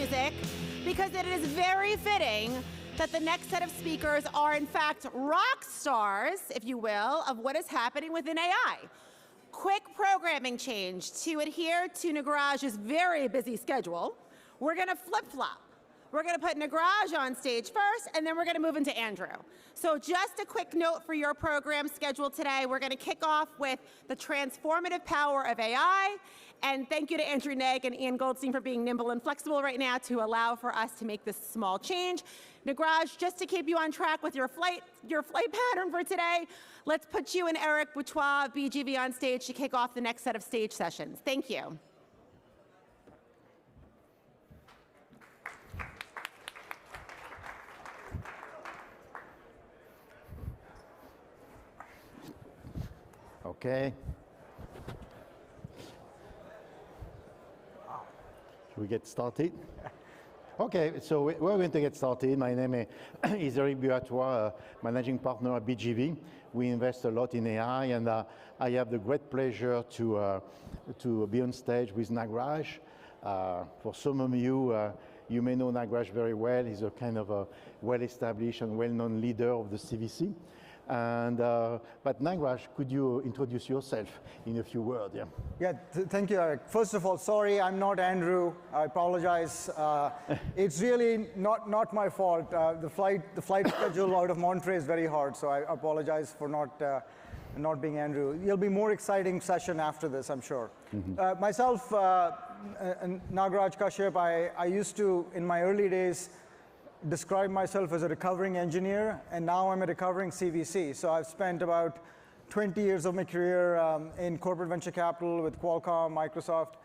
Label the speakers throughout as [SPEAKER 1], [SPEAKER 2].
[SPEAKER 1] music because it is very fitting that the next set of speakers are in fact rock stars, if you will, of what is happening within AI. Quick programming change to adhere to Nagraj's very busy schedule. We're gonna flip-flop. We're gonna put Nagraj on stage first, and then we're gonna move into Andrew. So just a quick note for your program schedule today. We're gonna kick off with the transformative power of AI, and thank you to Andrew Neg and Ian Goldstein for being nimble and flexible right now to allow for us to make this small change. Nagraj, just to keep you on track with your flight pattern for today, let's put you and Eric Boutois of BGV on stage to kick off the next set of stage sessions. Thank you.
[SPEAKER 2] Okay. Should we get started? Okay, so we're going to get started. My name is Eric Boutois, managing partner at BGV. We invest a lot in AI, and I have the great pleasure to be on stage with Nagraj. For some of you, you may know Nagraj very well. He's a kind of a well-established and well-known leader of the CVC. And but Nagraj, could you introduce yourself in a few words?
[SPEAKER 3] Yeah, thank you, Eric. First of all, sorry, I'm not Andrew. I apologize. It's really not my fault. The flight schedule out of Monterey is very hard, so I apologize for not being Andrew. It'll be more exciting session after this, I'm sure. Mm-hmm. Myself, Nagraj Kashyap, I used to, in my early days, describe myself as a recovering engineer, and now I'm a recovering CVC. So I've spent about 20 years of my career in corporate venture capital with Qualcomm, Microsoft.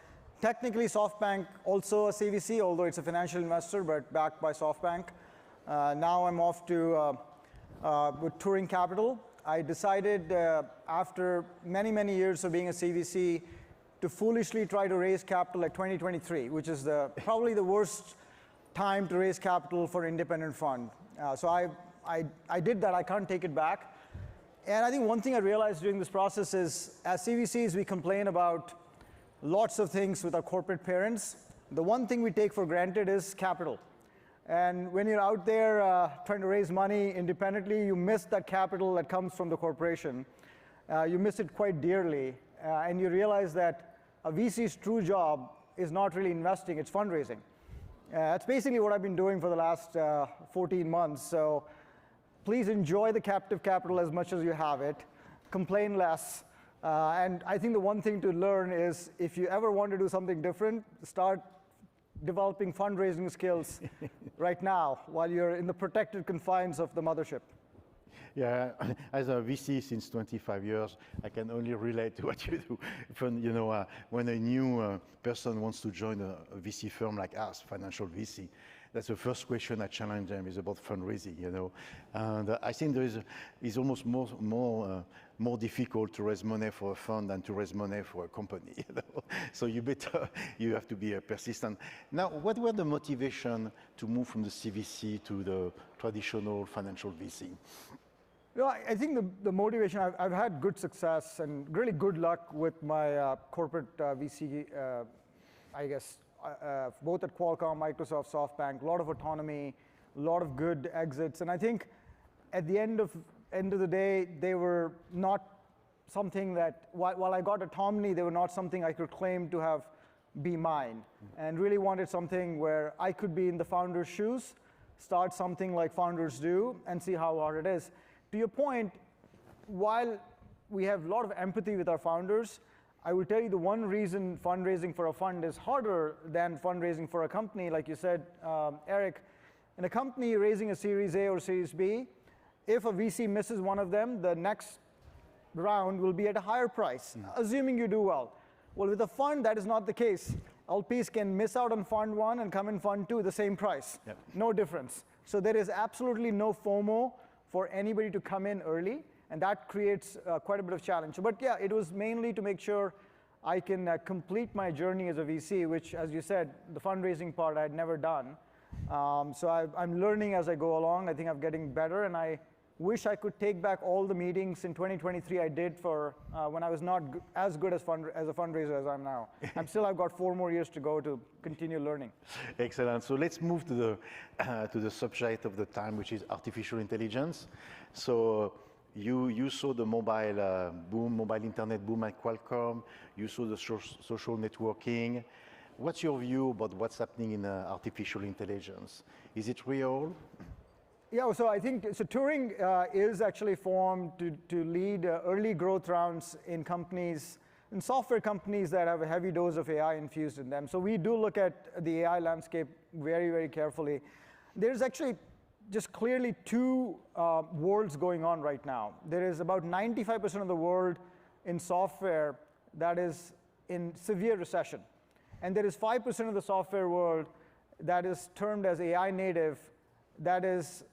[SPEAKER 3] Technically, SoftBank also a CVC, although it's a financial investor, but backed by SoftBank. Now I'm off to with Turing Capital. I decided after many years of being a CVC to foolishly try to raise capital at 2023, which is probably the worst time to raise capital for independent fund. So I did that. I can't take it back. And I think one thing I realized during this process is, as CVCs, we complain about lots of things with our corporate parents. The one thing we take for granted is capital. And when you're out there trying to raise money independently, you miss that capital that comes from the corporation. You miss it quite dearly. And you realize that a VC's true job is not really investing, it's fundraising. That's basically what I've been doing for the last 14 months. So please enjoy the captive capital as much as you have it. Complain less. And I think the one thing to learn is, if you ever want to do something different, start developing fundraising skills right now while you're in the protected confines of the mothership.
[SPEAKER 2] Yeah, as a VC since 25 years, I can only relate to what you do. When a new person wants to join a VC firm like us, financial VC, that's the first question I challenge them is about fundraising. And I think it's almost more difficult to raise money for a fund than to raise money for a company. So you have to be persistent. Now, what were the motivation to move from the CVC to the traditional financial VC?
[SPEAKER 3] I think the motivation, I've had good success and really good luck with my corporate VC, I guess, both at Qualcomm, Microsoft, SoftBank, a lot of autonomy, a lot of good exits. And I think at the end of the day, they were not something that, while I got autonomy, they were not something I could claim to be mine. And really wanted something where I could be in the founder's shoes, start something like founders do, and see how hard it is. To your point, while we have a lot of empathy with our founders, I will tell you the one reason fundraising for a fund is harder than fundraising for a company, like you said, Eric. In a company raising a Series A or Series B, if a VC misses one of them, the next round will be at a higher price, assuming you do well. Well, with a fund, that is not the case. LPs can miss out on fund one and come in fund two, the same price. Yep. No difference. So there is absolutely no FOMO for anybody to come in early, and that creates quite a bit of challenge. But yeah, it was mainly to make sure I can complete my journey as a VC, which, as you said, the fundraising part I had never done. So I'm learning as I go along. I think I'm getting better, and I wish I could take back all the meetings in 2023 I did for when I was not as good as a fundraiser as I'm now. I've got 4 more years to go to continue learning.
[SPEAKER 2] Excellent. So let's move to the subject of the time, which is artificial intelligence. So you saw the mobile boom, mobile internet boom at Qualcomm. You saw the social networking. What's your view about what's happening in artificial intelligence? Is it real?
[SPEAKER 3] Yeah, so I think Turing is actually formed to lead early growth rounds in companies, in software companies that have a heavy dose of AI infused in them. So we do look at the AI landscape very, very carefully. There's actually just clearly 2 worlds going on right now. There is about 95% of the world in software that is in severe recession. And there is 5% of the software world that is termed as AI native, that is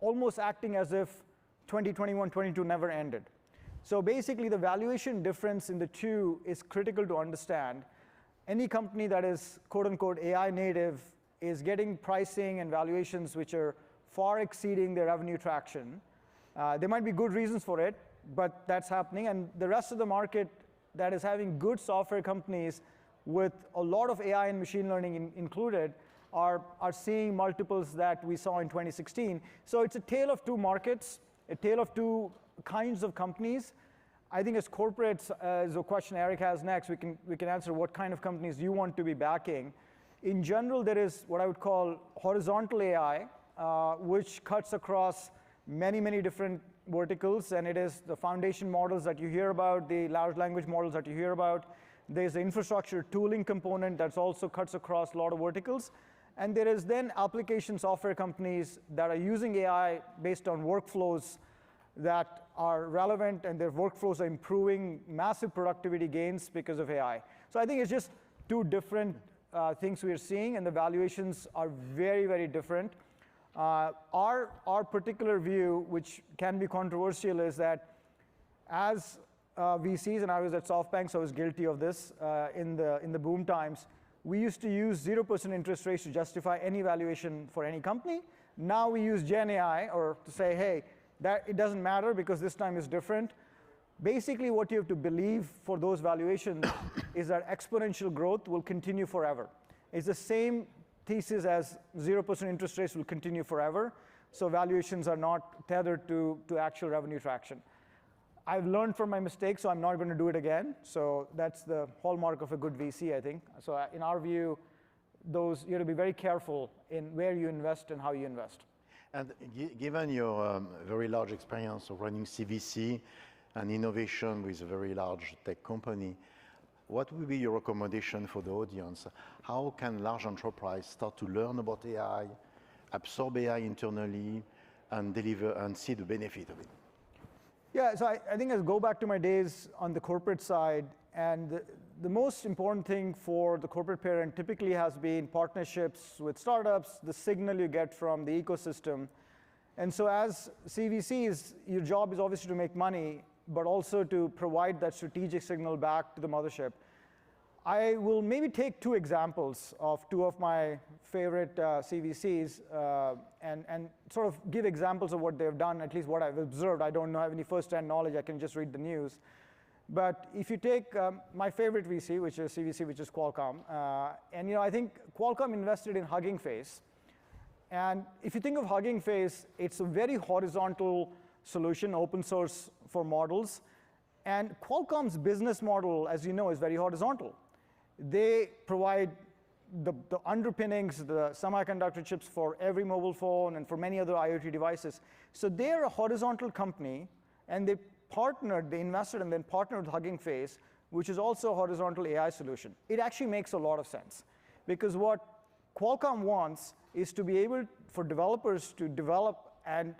[SPEAKER 3] almost acting as if 2021, 22 never ended. So basically, the valuation difference in the 2 is critical to understand. Any company that is quote unquote AI native is getting pricing and valuations which are far exceeding their revenue traction. There might be good reasons for it, but that's happening. And the rest of the market that is having good software companies with a lot of AI and machine learning included are seeing multiples that we saw in 2016. So it's a tale of 2 markets, a tale of 2 kinds of companies. I think as corporates, as a question Eric has next, we can answer what kind of companies you want to be backing. In general, there is what I would call horizontal AI, which cuts across many, many different verticals, and it is the foundation models that you hear about, the large language models that you hear about. There's the infrastructure tooling component that also cuts across a lot of verticals. And there is then application software companies that are using AI based on workflows that are relevant, and their workflows are improving massive productivity gains because of AI. So I think it's just 2 different things we are seeing, and the valuations are very, very different. Our particular view, which can be controversial, is that as VCs, and I was at SoftBank, so I was guilty of this in the boom times, we used to use 0% interest rates to justify any valuation for any company. Now we use Gen AI, or to say, hey, that it doesn't matter because this time is different. Basically, what you have to believe for those valuations is that exponential growth will continue forever. It's the same thesis as 0% interest rates will continue forever. So valuations are not tethered to actual revenue traction. I've learned from my mistakes, so I'm not going to do it again. So that's the hallmark of a good VC, I think. So in our view, you have to be very careful in where you invest and how you invest.
[SPEAKER 2] And given your very large experience of running CVC and innovation with a very large tech company, what would be your recommendation for the audience? How can large enterprise start to learn about AI, absorb AI internally, and deliver and see the benefit of it?
[SPEAKER 3] Yeah, so I think I'll go back to my days on the corporate side, and the most important thing for the corporate parent typically has been partnerships with startups, the signal you get from the ecosystem. And so as CVCs, your job is obviously to make money, but also to provide that strategic signal back to the mothership. I will maybe take 2 examples of 2 of my favorite CVCs and sort of give examples of what they've done, at least what I've observed. I don't have any first-hand knowledge. I can just read the news. But if you take my favorite VC, which is CVC, which is Qualcomm, and I think Qualcomm invested in Hugging Face. And if you think of Hugging Face, it's a very horizontal solution, open source for models. And Qualcomm's business model, as you know, is very horizontal. They provide the underpinnings, the semiconductor chips for every mobile phone and for many other IoT devices. So they're a horizontal company, and they invested and then partnered with Hugging Face, which is also a horizontal AI solution. It actually makes a lot of sense, because what Qualcomm wants is to be able for developers to develop and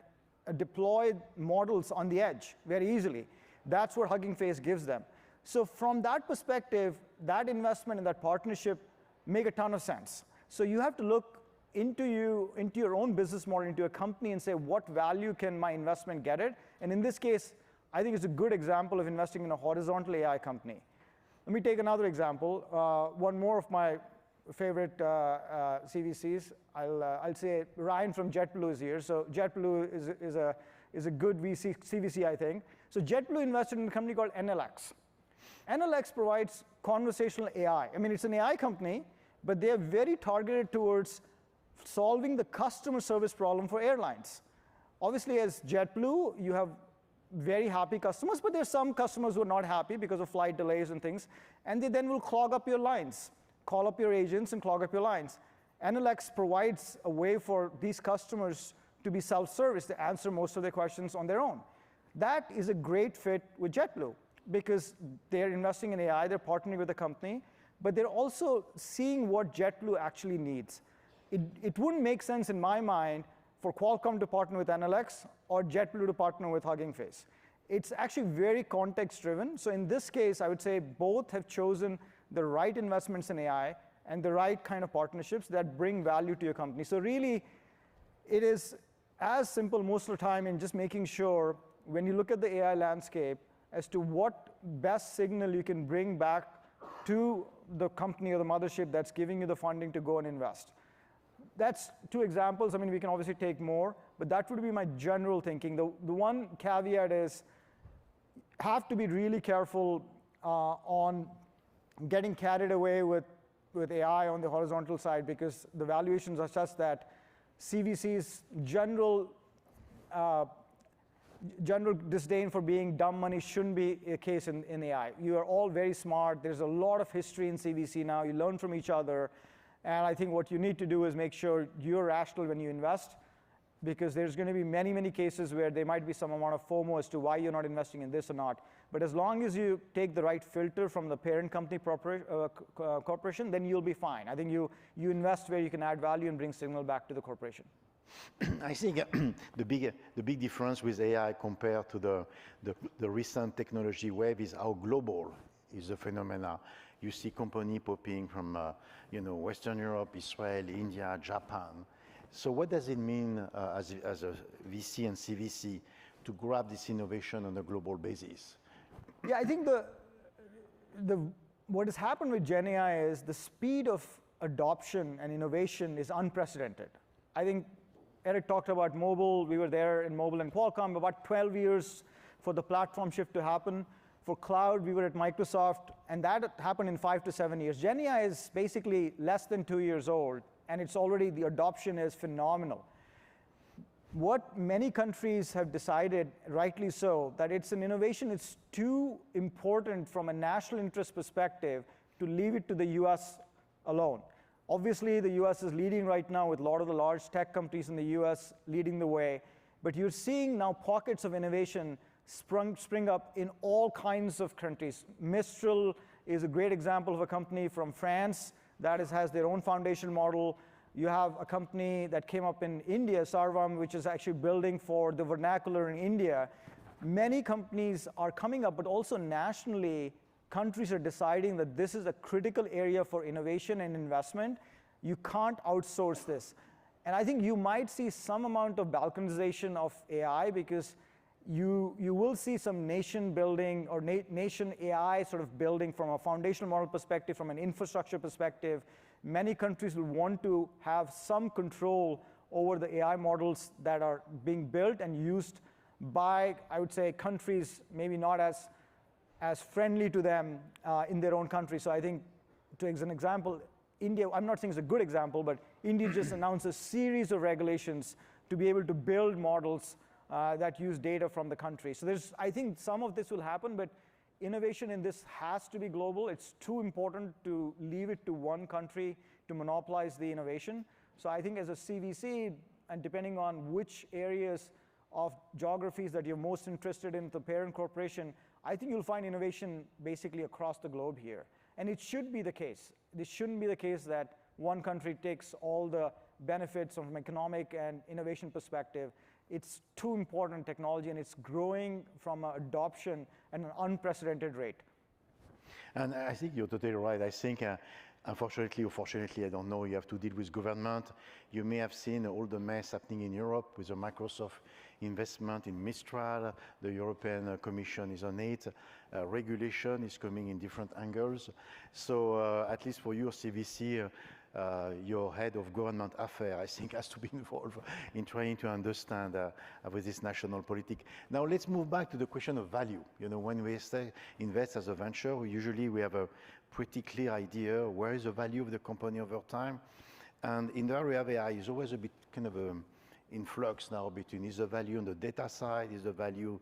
[SPEAKER 3] deploy models on the edge very easily. That's what Hugging Face gives them. So from that perspective, that investment and that partnership make a ton of sense. So you have to look into your own business model, into a company, and say, what value can my investment get it? And in this case, I think it's a good example of investing in a horizontal AI company. Let me take another example. One more of my favorite CVCs. I'll say Ryan from JetBlue is here. So JetBlue is a is a good CVC, I think. So JetBlue invested in a company called NLX. NLX provides conversational AI. I mean, it's an AI company, but they are very targeted towards solving the customer service problem for airlines. Obviously, as JetBlue, you have very happy customers, but there's some customers who are not happy because of flight delays and things, and they then will clog up your lines, call up your agents and clog up your lines. NLX provides a way for these customers to be self-service, to answer most of their questions on their own. That is a great fit with JetBlue because they're investing in AI, they're partnering with the company, but they're also seeing what JetBlue actually needs. It wouldn't make sense in my mind for Qualcomm to partner with NLX or JetBlue to partner with Hugging Face. It's actually very context-driven. So in this case, I would say both have chosen the right investments in AI and the right kind of partnerships that bring value to your company. So really, it is as simple most of the time in just making sure when you look at the AI landscape as to what best signal you can bring back to the company or the mothership that's giving you the funding to go and invest. That's two examples. I mean, we can obviously take more, but that would be my general thinking. The one caveat is have to be really careful on getting carried away with AI on the horizontal side because the valuations are such that CVC's general disdain for being dumb money shouldn't be a case in AI. You are all very smart. There's a lot of history in CVC now. You learn from each other. And I think what you need to do is make sure you're rational when you invest because there's going to be many, many cases where there might be some amount of FOMO as to why you're not investing in this or not. But as long as you take the right filter from the parent company corporation, then you'll be fine. I think you invest where you can add value and bring signal back to the corporation.
[SPEAKER 2] I think the big difference with AI compared to the recent technology wave is how global is the phenomena. You see company popping from Western Europe, Israel, India, Japan. So what does it mean as a VC and CVC to grab this innovation on a global basis?
[SPEAKER 3] Yeah, I think what has happened with Gen AI is the speed of adoption and innovation is unprecedented. I think Eric talked about mobile. We were there in mobile and Qualcomm, about 12 years for the platform shift to happen. For cloud, we were at Microsoft, and that happened in 5 to 7 years. Gen AI is basically less than 2 years old, and it's already, the adoption is phenomenal. What many countries have decided, rightly so, that it's an innovation, it's too important from a national interest perspective to leave it to the US alone. Obviously, the US is leading right now with a lot of the large tech companies in the US leading the way, but you're seeing now pockets of innovation spring up in all kinds of countries. Mistral is a great example of a company from France that has their own foundation model. You have a company that came up in India, Sarvam, which is actually building for the vernacular in India. Many companies are coming up, but also nationally, countries are deciding that this is a critical area for innovation and investment. You can't outsource this. And I think you might see some amount of balkanization of AI because you will see some nation building or nation AI sort of building from a foundational model perspective, from an infrastructure perspective. Many countries will want to have some control over the AI models that are being built and used by, I would say, countries maybe not as friendly to them in their own country. So I think, as an example, India, I'm not saying it's a good example, but India just announced a series of regulations to be able to build models that use data from the country. So I think some of this will happen, but innovation in this has to be global. It's too important to leave it to one country to monopolize the innovation. So I think as a CVC, and depending on which areas of geographies that you're most interested in, the parent corporation, I think you'll find innovation basically across the globe here. And it should be the case. This shouldn't be the case that one country takes all the benefits from an economic and innovation perspective. It's too important technology, and it's growing from adoption at an unprecedented rate.
[SPEAKER 2] And I think you're totally right. I think, unfortunately or fortunately, I don't know, you have to deal with government. You may have seen all the mess happening in Europe with the Microsoft investment in Mistral. The European Commission is on it. Regulation is coming in different angles. So at least for your CVC, your head of government affairs, I think, has to be involved in trying to understand with this national politic. Now let's move back to the question of value. You know, when we say invest as a venture, usually we have a pretty clear idea where is the value of the company over time. And in the area of AI, is always a bit kind of in flux now between is the value on the data side, is the value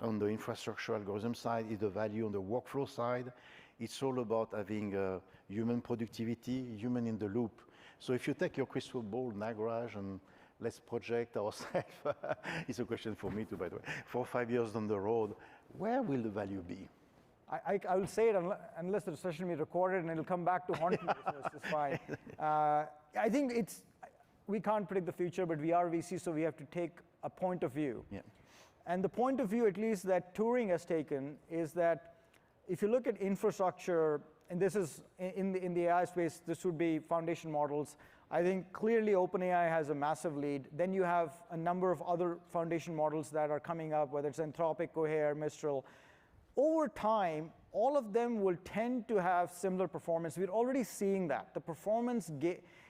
[SPEAKER 2] on the infrastructure algorithm side, is the value on the workflow side. It's all about having human productivity, human in the loop. So if you take your crystal ball, Nagraj, and let's project ourselves, it's a question for me too, by the way, 4 or 5 years down the road, where will the value be?
[SPEAKER 3] I will say it unless the session will be recorded and it'll come back to haunt me, so it's fine. I think we can't predict the future, but we are VC, so we have to take a point of view.
[SPEAKER 2] Yeah.
[SPEAKER 3] And the point of view, at least that Turing has taken, is that if you look at infrastructure, and this is in the AI space, this would be foundation models. I think clearly OpenAI has a massive lead. Then you have a number of other foundation models that are coming up, whether it's Anthropic, Cohere, Mistral. Over time, all of them will tend to have similar performance. We're already seeing that. The performance,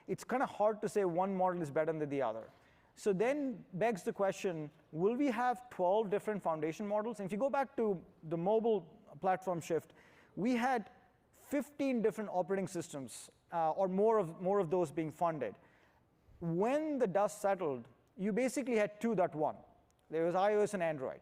[SPEAKER 3] it's kind of hard to say one model is better than the other. So then begs the question, will we have 12 different foundation models? And if you go back to the mobile platform shift, we had 15 different operating systems, or more of those being funded. When the dust settled, you basically had two that won. There was iOS and Android.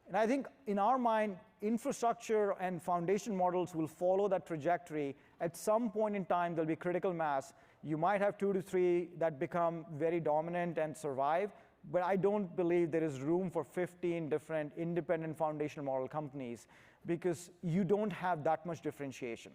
[SPEAKER 3] And I think in our mind, infrastructure and foundation models will follow that trajectory. At some point in time, there'll be critical mass. You might have 2 to 3 that become very dominant and survive, but I don't believe there is room for 15 different independent foundation model companies because you don't have that much differentiation.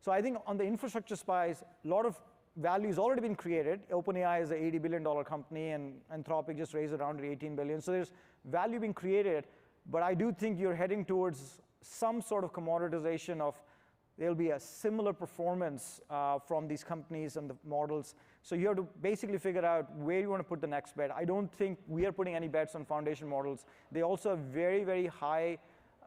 [SPEAKER 3] So I think on the infrastructure space, a lot of value has already been created. OpenAI is an $80 billion company, and Anthropic just raised around $18 billion. So there's value being created. But I do think you're heading towards some sort of commoditization of there'll be a similar performance from these companies and the models. So you have to basically figure out where you want to put the next bet. I don't think we are putting any bets on foundation models. They also have very, very high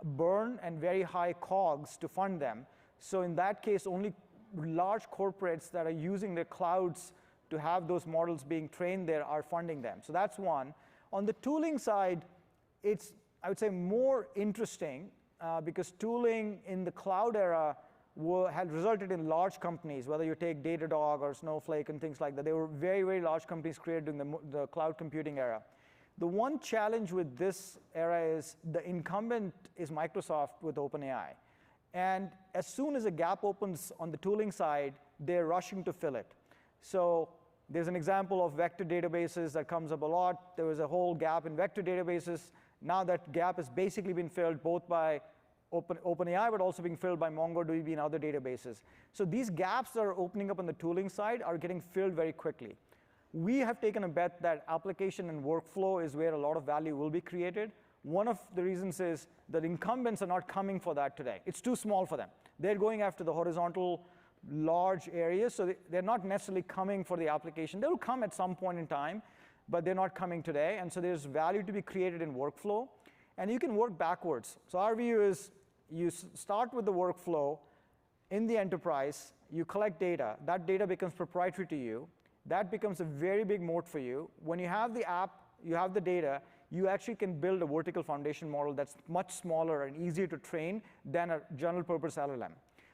[SPEAKER 3] burn and very high COGS to fund them. So in that case, only large corporates that are using their clouds to have those models being trained there are funding them. So that's one. On the tooling side, it's, I would say, more interesting because tooling in the cloud era had resulted in large companies, whether you take Datadog or Snowflake and things like that. They were very, very large companies created in the cloud computing era. The one challenge with this era is the incumbent is Microsoft with OpenAI. And as soon as a gap opens on the tooling side, they're rushing to fill it. So there's an example of vector databases that comes up a lot. There was a whole gap in vector databases. Now that gap has basically been filled both by OpenAI, but also being filled by MongoDB and other databases. So these gaps that are opening up on the tooling side are getting filled very quickly. We have taken a bet that application and workflow is where a lot of value will be created. One of the reasons is that incumbents are not coming for that today. It's too small for them. They're going after the horizontal large areas, so they're not necessarily coming for the application. They will come at some point in time, but they're not coming today. And so there's value to be created in workflow. And you can work backwards. So our view is you start with the workflow in the enterprise. You collect data. That data becomes proprietary to you. That becomes a very big moat for you. When you have the app, you have the data, you actually can build a vertical foundation model that's much smaller and easier to train than a general purpose LLM.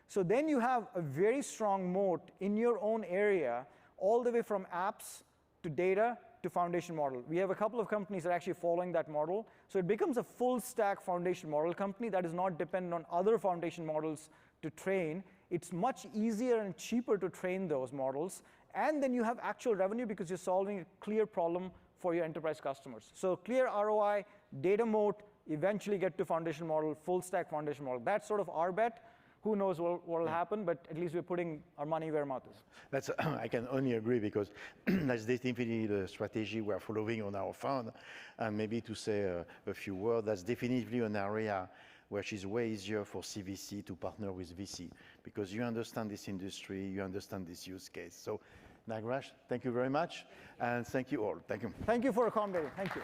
[SPEAKER 3] So then you have a very strong moat in your own area, all the way from apps to data to foundation model. We have a couple of companies that are actually following that model. So it becomes a full stack foundation model company that is not dependent on other foundation models to train. It's much easier and cheaper to train those models. And then you have actual revenue because you're solving a clear problem for your enterprise customers. So clear ROI, data moat, eventually get to foundation model, full stack foundation model. That's sort of our bet. Who knows what will happen, but at least we're putting our money where our mouth is.
[SPEAKER 2] That's, I can only agree because that's definitely the strategy we're following on our fund. And maybe to say a few words, that's definitely an area which is way easier for CVC to partner with VC because you understand this industry, you understand this use case. So Nagraj, thank you very much. And thank you all. Thank you.
[SPEAKER 3] Thank you for accommodating. Thank you.